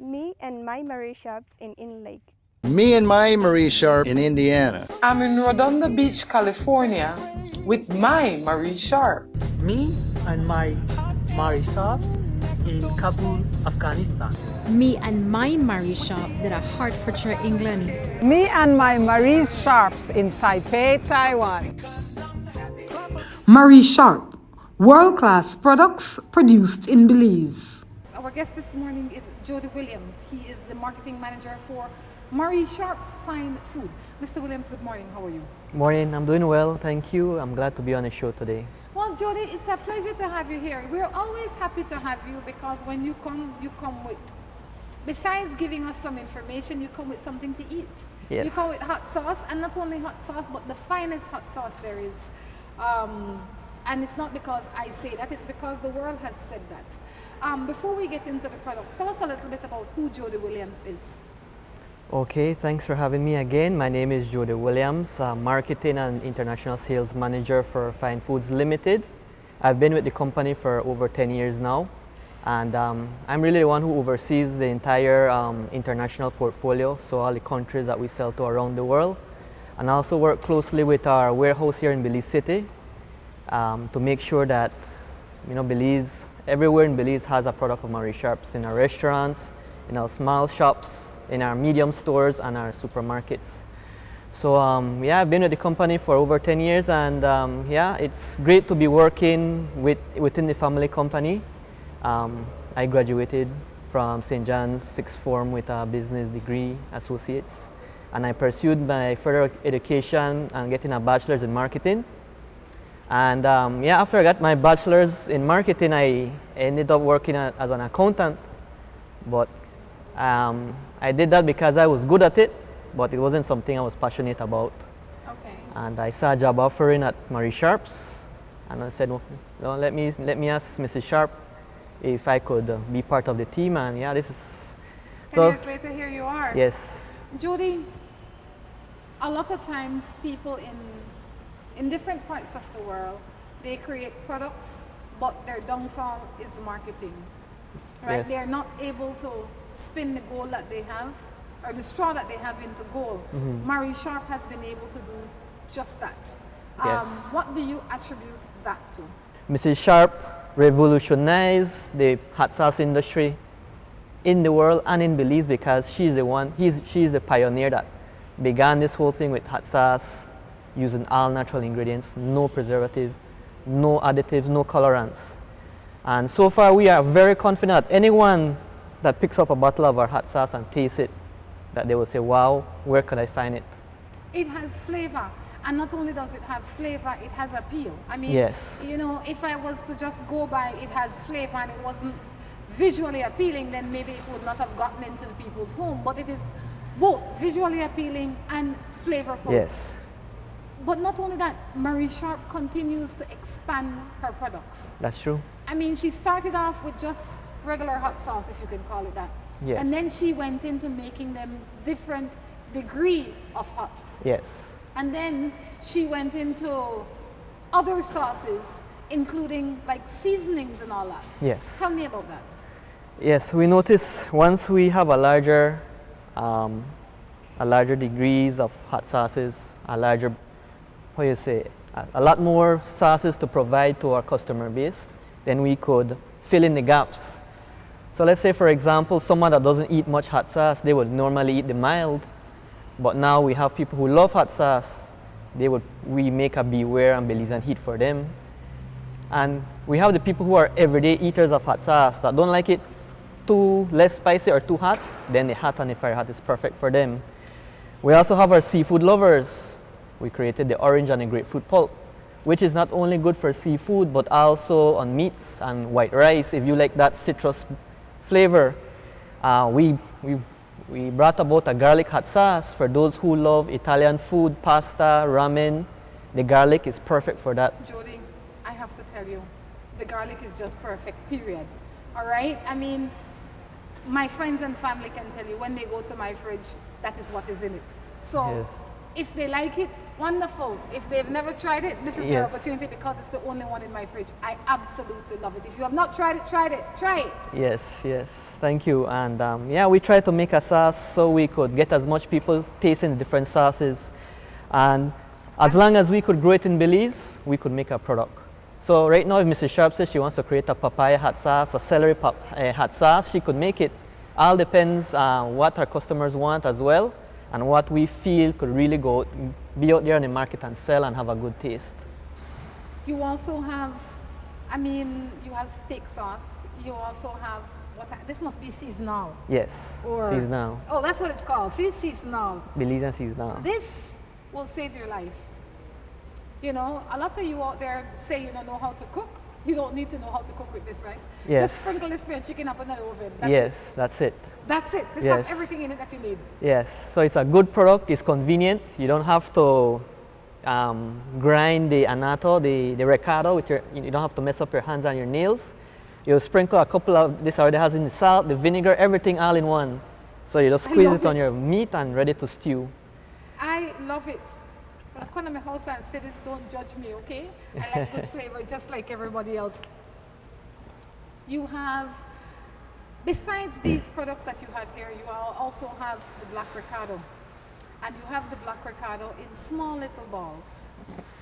Me and my Marie shops in Lake. Me and my Marie Sharp in Indiana. I'm in Rhonda Beach, California with my Marie Sharp. Me and my Marie shops in Kabul, Afghanistan. Me and my Marie shop that are Hertfordshire, England. Me and my Marie Sharps in Taipei, Taiwan. Marie Sharp, world-class products produced in Belize. Our guest this morning is Jody Williams. He is the marketing manager for Marie Sharp's Fine Food. Mr. Williams, good morning. How are you? Morning. I'm doing well, thank you. I'm glad to be on the show today. Well, Jody, it's a pleasure to have you here. We're always happy to have you because when you come with, besides giving us some information, you come with something to eat. Yes. You come with hot sauce, and not only hot sauce, but the finest hot sauce there is. And it's not because I say that, it's because the world has said that. Before we get into the products, tell us a little bit about who Jody Williams is. Okay, thanks for having me again. My name is Jody Williams, Marketing and International Sales Manager for Fine Foods Limited. I've been with the company for over 10 years now, and I'm really the one who oversees the entire international portfolio, so all the countries that we sell to around the world, and I also work closely with our warehouse here in Belize City to make sure that Belize, everywhere in Belize has a product of Marie Sharp's in our restaurants, in our small shops, in our medium stores, and our supermarkets. So yeah, I've been with the company for over 10 years, and yeah, it's great to be working within the family company. I graduated from St. John's Sixth Form with a business degree, associates, and I pursued my further education and getting a bachelor's in marketing. And yeah, after I got my bachelor's in marketing, I ended up working as an accountant. But I did that because I was good at it, but it wasn't something I was passionate about. Okay. And I saw a job offering at Marie Sharp's, and I said, well, let me ask Mrs. Sharp if I could be part of the team. And yeah, this is 10 years later, here you are. Yes. Jody, a lot of times people in different parts of the world, they create products, but their downfall is marketing, right? Yes. They are not able to spin the goal that they have, or the straw that they have into goal. Marie Sharp has been able to do just that. Yes. What do you attribute that to? Mrs. Sharp revolutionized the hot sauce industry in the world and in Belize, because she's the pioneer that began this whole thing with hot sauce, using all natural ingredients, no preservative, no additives, no colorants. And so far we are very confident that anyone that picks up a bottle of our hot sauce and tastes it, that they will say, wow, where could I find it? It has flavor, and not only does it have flavor, it has appeal. I mean, yes. If I was to just go by it has flavor and it wasn't visually appealing, then maybe it would not have gotten into the people's home, but it is both visually appealing and flavorful. Yes. But not only that, Marie Sharp continues to expand her products. That's true. I mean, she started off with just regular hot sauce, if you can call it that. Yes. And then she went into making them different degree of hot. Yes. And then she went into other sauces, including like seasonings and all that. Yes. Tell me about that. Yes, we notice once we have a larger degrees of hot sauces, a lot more sauces to provide to our customer base, then we could fill in the gaps. So let's say, for example, someone that doesn't eat much hot sauce, they would normally eat the mild, but now we have people who love hot sauce. We make a Beware and Belizean heat for them. And we have the people who are everyday eaters of hot sauce that don't like it too less spicy or too hot, then the hot and the fire hot is perfect for them. We also have our seafood lovers. We created the orange and the grapefruit pulp, which is not only good for seafood, but also on meats and white rice. If you like that citrus flavor, we brought about a garlic hot sauce for those who love Italian food, pasta, ramen. The garlic is perfect for that. Jody, I have to tell you, the garlic is just perfect, period. All right? I mean, my friends and family can tell you when they go to my fridge, that is what is in it. So Yes. if they like it, wonderful. If they've never tried it, this is their opportunity, because it's the only one in my fridge. I absolutely love it. If you have not tried it, try it. Yes, yes, thank you. And yeah, we try to make a sauce so we could get as much people tasting different sauces. And as long as we could grow it in Belize, we could make a product. So right now, if Mrs. Sharp says she wants to create a papaya hot sauce, a celery hot sauce, she could make it. All depends on what our customers want as well, and what we feel could really be out there in the market and sell and have a good taste. You also have, you have steak sauce. You also have, this must be seasonal. Yes, seasonal. Oh, that's what it's called, seasonal. Belizean seasonal. This will save your life. You know, a lot of you out there say you don't know how to cook. You don't need to know how to cook with this, right? Yes. Just sprinkle this spare chicken up in the oven. That's it. That's it. This has everything in it that you need. Yes. So it's a good product. It's convenient. You don't have to grind the annatto, the ricotta, which you don't have to mess up your hands and your nails. You sprinkle a couple of, this already has in the salt, the vinegar, everything all in one. So you just squeeze it on your meat and ready to stew. I love it. When I come to my house and say this, don't judge me, okay? I like good flavor just like everybody else. You have, besides these products that you have here, you also have the black ricotta. And you have the black ricotta in small little balls.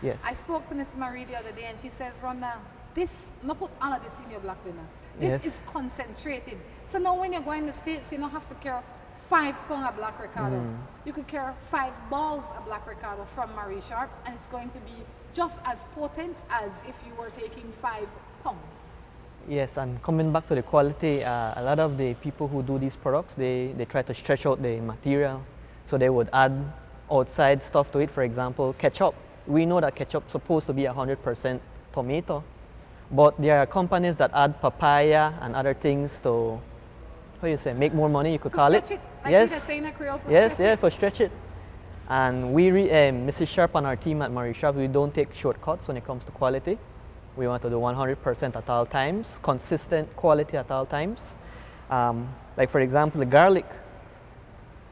Yes. I spoke to Miss Marie the other day and she says, Rhonda, this, not put all of this in your black dinner. This is concentrated. So now when you're going to the States, you don't have to carry 5 pounds of black ricotta. You could carry 5 balls of black ricotta from Marie Sharp, and it's going to be just as potent as if you were taking 5 pounds. Yes, and coming back to the quality, a lot of the people who do these products, they try to stretch out the material. So they would add outside stuff to it, for example, ketchup. We know that ketchup is supposed to be 100% tomato, but there are companies that add papaya and other things to, how you say, make more money, you could call it. Stretch it, like yes. Peter saying, Creole, for yes, stretch yeah, it. for stretch it. And we, Mrs. Sharp and our team at Marie Sharp, we don't take shortcuts when it comes to quality. We want to do 100% at all times, consistent quality at all times. Like for example, the garlic.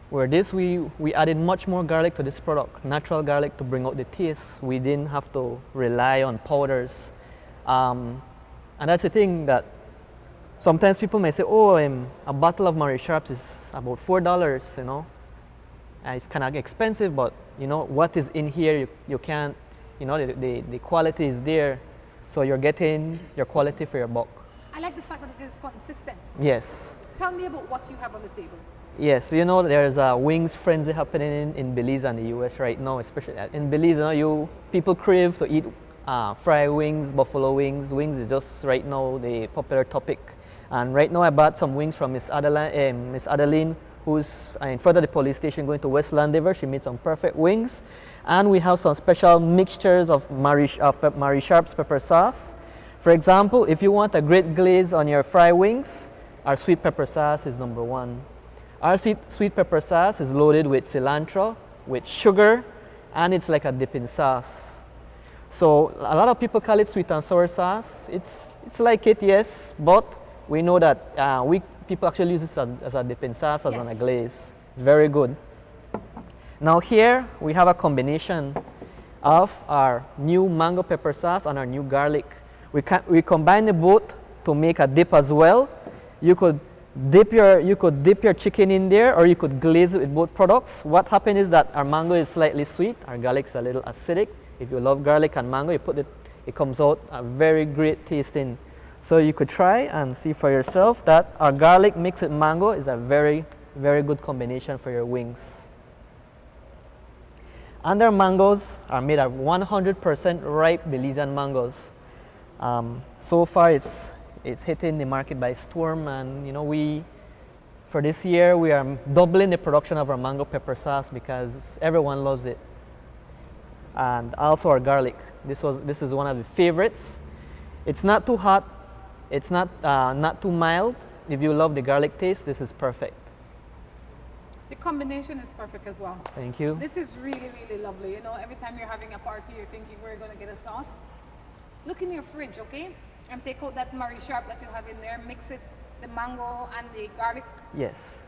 Where this, we added much more garlic to this product, natural garlic to bring out the taste. We didn't have to rely on powders. And that's the thing that sometimes people may say, oh, a bottle of Marie Sharps is about $4, you know. It's kind of expensive, but you know, what is in here, you can't, you know, the quality is there. So you're getting your quality for your buck. I like the fact that it is consistent. Yes. Tell me about what you have on the table. Yes, you know, there's a wings frenzy happening in Belize and the US right now, especially in Belize. You know, people crave to eat fried wings, buffalo wings. Wings is just right now the popular topic. And right now I bought some wings from Miss Adeline, who's in front of the police station going to West Landover. She made some perfect wings. And we have some special mixtures of Marie Sharp's pepper sauce. For example, if you want a great glaze on your fried wings, our sweet pepper sauce is #1. Our sweet pepper sauce is loaded with cilantro, with sugar, and it's like a dipping sauce. So a lot of people call it sweet and sour sauce. It's like it, yes, but we know that people actually use it as a dipping sauce, as on a glaze. It's very good. Now here we have a combination of our new mango pepper sauce and our new garlic. We combine the both to make a dip as well. You could dip your chicken in there, or you could glaze it with both products. What happens is that our mango is slightly sweet, our garlic is a little acidic. If you love garlic and mango, you put it comes out a very great tasting. So you could try and see for yourself that our garlic mixed with mango is a very, very good combination for your wings. And our mangoes are made of 100% ripe Belizean mangoes. So far it's hitting the market by storm, and you know, for this year we are doubling the production of our mango pepper sauce because everyone loves it. And also our garlic. This is one of the favorites. It's not too hot, it's not too mild. If you love the garlic taste, this is perfect. The combination is perfect as well. Thank you. This is really, really lovely. You know, every time you're having a party, you're thinking, where are you going to get a sauce? Look in your fridge, okay? And take out that Marie Sharp that you have in there, mix it, the mango and the garlic. Yes.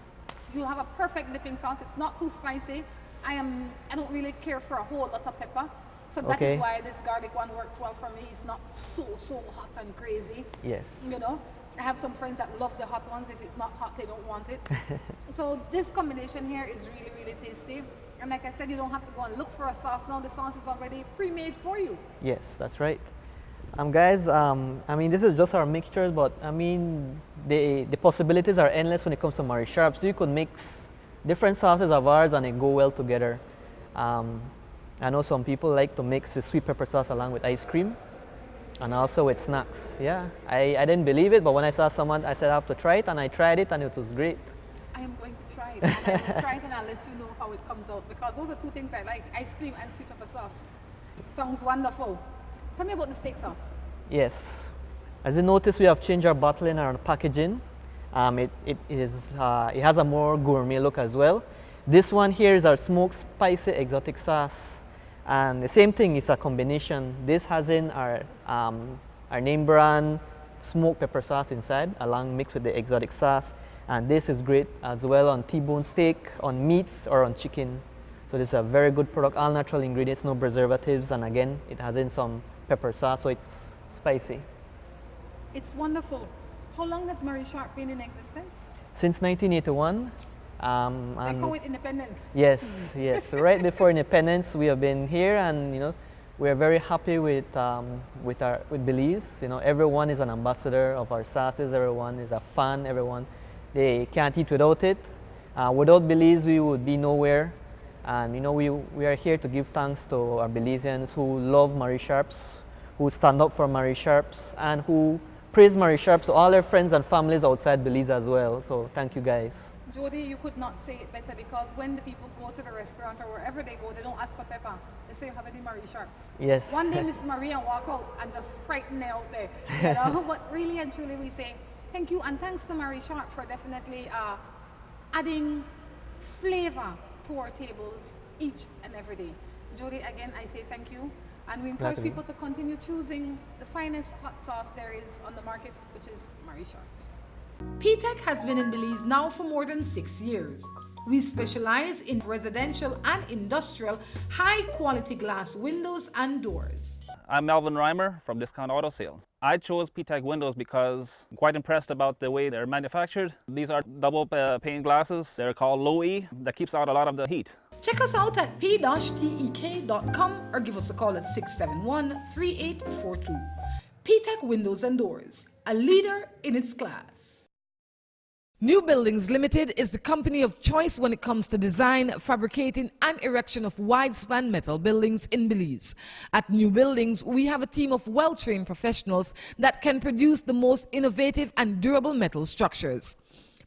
You'll have a perfect dipping sauce. It's not too spicy. I don't really care for a whole lot of pepper. So that is why this garlic one works well for me. It's not so hot and crazy. Yes. You know, I have some friends that love the hot ones. If it's not hot, they don't want it. So this combination here is really, really tasty. And like I said, you don't have to go and look for a sauce. Now the sauce is already pre-made for you. Yes, that's right. Guys, I mean, this is just our mixtures, but I mean, the possibilities are endless when it comes to Marie Sharp. So you could mix different sauces of ours and they go well together. I know some people like to mix the sweet pepper sauce along with ice cream and also with snacks. Yeah, I didn't believe it, but when I saw someone, I said I have to try it, and I tried it and it was great. I am going to try it. I will try it and I'll let you know how it comes out, because those are two things I like, ice cream and sweet pepper sauce. Sounds wonderful. Tell me about the steak sauce. Yes. As you notice, we have changed our bottling and our packaging. It has a more gourmet look as well. This one here is our smoked spicy exotic sauce. And the same thing is a combination. This has in our name brand smoked pepper sauce inside, along mixed with the exotic sauce. And this is great as well on T-bone steak, on meats, or on chicken. So this is a very good product, all natural ingredients, no preservatives, and again, it has in some pepper sauce, so it's spicy. It's wonderful. How long has Marie Sharp been in existence? Since 1981. They call it independence. Yes, yes. Right before independence, we have been here, and you know, we are very happy with Belize. You know, everyone is an ambassador of our sauces. Everyone is a fan. Everyone, they can't eat without it. Without Belize, we would be nowhere. And you know, we are here to give thanks to our Belizeans who love Marie Sharps, who stand up for Marie Sharps, and who praise Marie Sharps to all their friends and families outside Belize as well. So thank you guys. Jody, you could not say it better, because when the people go to the restaurant or wherever they go, they don't ask for pepper. They say, have any Marie Sharps? Yes. One day Miss Marie and walk out and just frighten them out there. You know? But really and truly we say thank you, and thanks to Marie Sharp for definitely adding flavor to our tables each and every day. Jody, again, I say thank you. And we encourage people to continue choosing the finest hot sauce there is on the market, which is Marie Sharps. P-Tech has been in Belize now for more than 6 years. We specialize in residential and industrial high-quality glass windows and doors. I'm Melvin Reimer from Discount Auto Sales. I chose P-Tech windows because I'm quite impressed about the way they're manufactured. These are double pane glasses. They're called low E. That keeps out a lot of the heat. Check us out at p-tek.com or give us a call at 671-3842. P-Tech Windows and Doors, a leader in its class. New Buildings Limited is the company of choice when it comes to design, fabricating, and erection of wide-span metal buildings in Belize. At New Buildings, we have a team of well-trained professionals that can produce the most innovative and durable metal structures.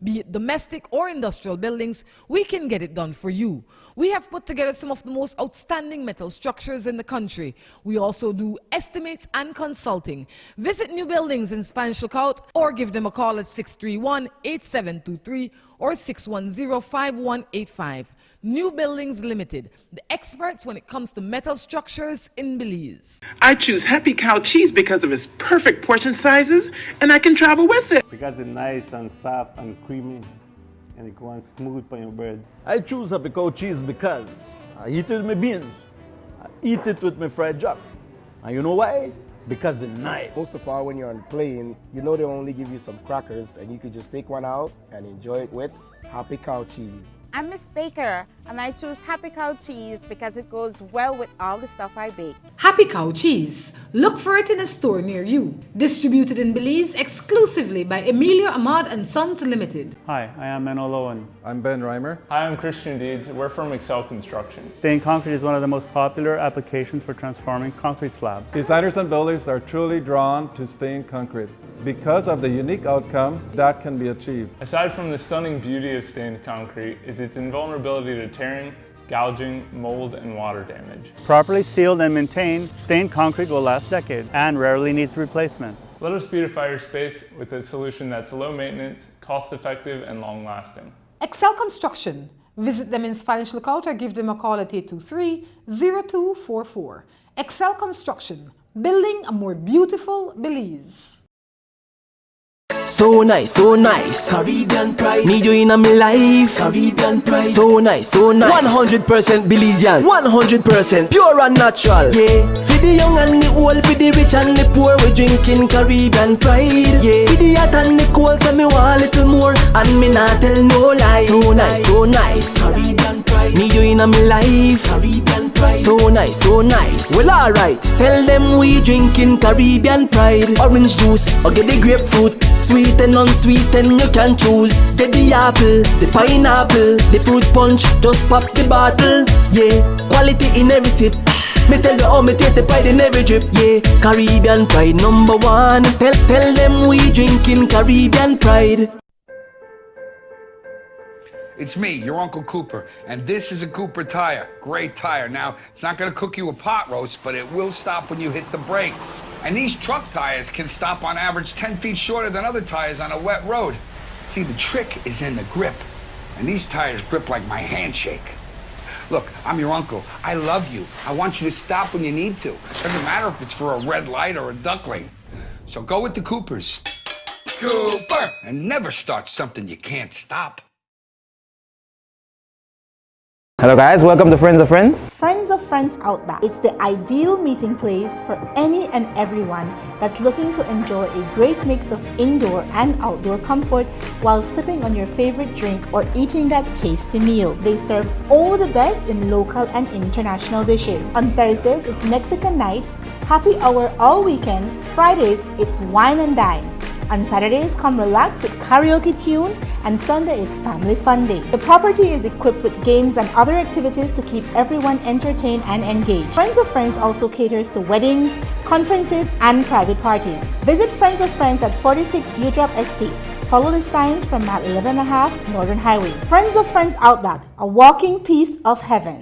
Be it domestic or industrial buildings, we can get it done for you. We have put together some of the most outstanding metal structures in the country. We also do estimates and consulting. Visit New Buildings in Spanish Lookout or give them a call at 631-8723 or 610-5185. New Buildings Limited, the experts when it comes to metal structures in Belize. I choose Happy Cow cheese because of its perfect portion sizes, and I can travel with it. Because it's nice and soft and creamy, and it goes smooth on your bread. I choose Happy Cow cheese because I eat it with my beans. I eat it with my fried jack. And you know why? Because it's nice. Most of all, when you're on the plane, you know they only give you some crackers, and you could just take one out and enjoy it with Happy Cow cheese. I'm Miss Baker, and I choose Happy Cow cheese because it goes well with all the stuff I bake. Happy Cow cheese. Look for it in a store near you. Distributed in Belize exclusively by Emilio Ahmad and Sons Limited. Hi, I am Manolo Owen. I'm Ben Reimer. Hi, I'm Christian Deeds. We're from Excel Construction. Stained concrete is one of the most popular applications for transforming concrete slabs. Designers and builders are truly drawn to stained concrete because of the unique outcome that can be achieved. Aside from the stunning beauty of stained concrete is its invulnerability to tearing, gouging, mold, and water damage. Properly sealed and maintained, stained concrete will last decades and rarely needs replacement. Let us beautify your space with a solution that's low maintenance, cost-effective, and long-lasting. Excel Construction. Visit them in Spanish Lookout or give them a call at 823-0244. Excel Construction, building a more beautiful Belize. So nice, Caribbean pride. Need you in my life, Caribbean pride. So nice, 100% Belizean, 100% pure and natural. Yeah, for the young and the old, for the rich and the poor, we drinking Caribbean pride. Yeah, for the hot and the cold, so me want a little more, and me not tell no lie. So nice, Caribbean pride. Need you in my life, Caribbean pride. So nice. Well, alright, tell them we drinking Caribbean pride. Orange juice or get the grapefruit. Sweet and unsweet and you can choose. Get the apple, the pineapple, the fruit punch, just pop the bottle. Yeah, quality in every sip. Me tell you how me taste the pride in every drip. Yeah, Caribbean pride #1. Tell them we drinking Caribbean pride. It's me, your Uncle Cooper, and this is a Cooper tire. Great tire. Now, it's not gonna cook you a pot roast, but it will stop when you hit the brakes. And these truck tires can stop on average 10 feet shorter than other tires on a wet road. See, the trick is in the grip, and these tires grip like my handshake. Look, I'm your uncle. I love you. I want you to stop when you need to. Doesn't matter if it's for a red light or a duckling. So go with the Coopers. Cooper! And never start something you can't stop. Hello guys, welcome to Friends of Friends. Friends of Friends Outback. It's the ideal meeting place for any and everyone that's looking to enjoy a great mix of indoor and outdoor comfort while sipping on your favorite drink or eating that tasty meal. They serve all the best in local and international dishes. On Thursdays, it's Mexican night, happy hour all weekend. Fridays, it's wine and dine. On Saturdays, come relax with karaoke tunes, and Sunday is family fun day. The property is equipped with games and other activities to keep everyone entertained and engaged. Friends of Friends also caters to weddings, conferences, and private parties. Visit Friends of Friends at 46 Dewdrop Estate. Follow the signs from Mile 11.5 Northern Highway. Friends of Friends Outback, a walking piece of heaven.